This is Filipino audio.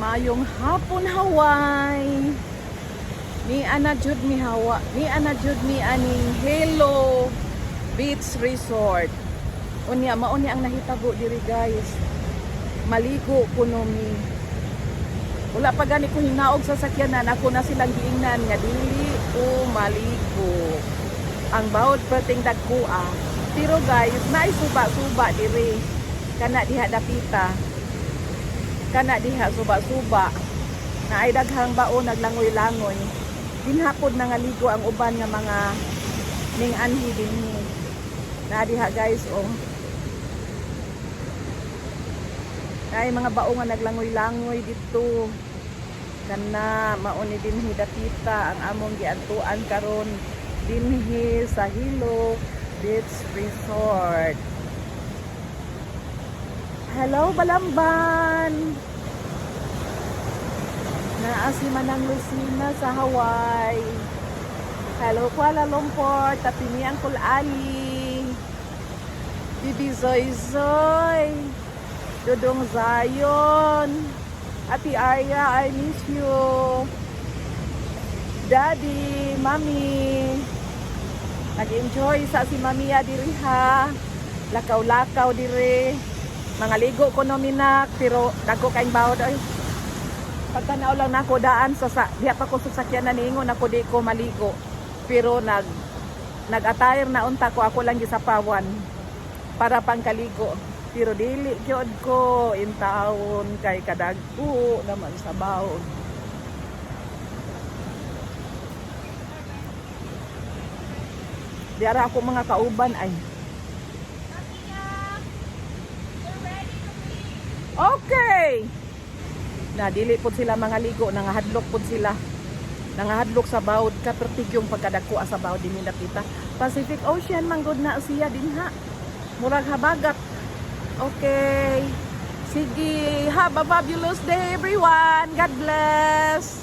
Mayong hapon Hawaii. Ni ana jud mi aning Hello Beach Resort. Unya mao ni ang nahitabo diri guys. Maligo kuno mi. Wala pa gani ko hinaog sa sakyanan, ako na silang giingnan nga dili o maligo. Ang bawod perting dagkua. Pero guys, naay suba-suba diri. Kana diha dapita. Kana diha suba-suba. Naay daghang baon naglangoy-langoy. Dinhapod na nga ligo ang uban nga mga ning anhi dinhi. Na diha guys oh. Ay mga baong nga naglangoy-langoy dito. Kana mauni dinhi dapita ang among giadtuan karon dinhi sa Hello Beach Resort. Hello Balamban. Naa si Manang Lucina sa Hawaii. Hello Kuala Lumpur, Tapiniang Kulali. Bibi Zoy Zoy. Dudong Zion. Ati Arya, I miss you. Daddy, Mami. Nag-enjoy sa si Mamiya diri ha. Lakaw-lakaw diri. Mga ligo ko nominak, pero dagko kaing bawod oy. Pagtanaw lang nako daan sa diha pa ko sa sakyanan ningon ako di ko maligo. Pero nag-attire na unta ko, ako lang gisapawan para pangkaligo. Pero dili gyud ko in taon kay kadagko naman sa bawod. Diara ako mga kauban ay. Okay. Na dili pud sila mga ligo, nangahadlok pud sila. Nangahadlok sa bawod kapertigyong pagkadagko sa bawod dinhi nakita. Pacific Ocean manggod na siya dinha. Murag habagat. Okay. Sige, have a fabulous day everyone. God bless.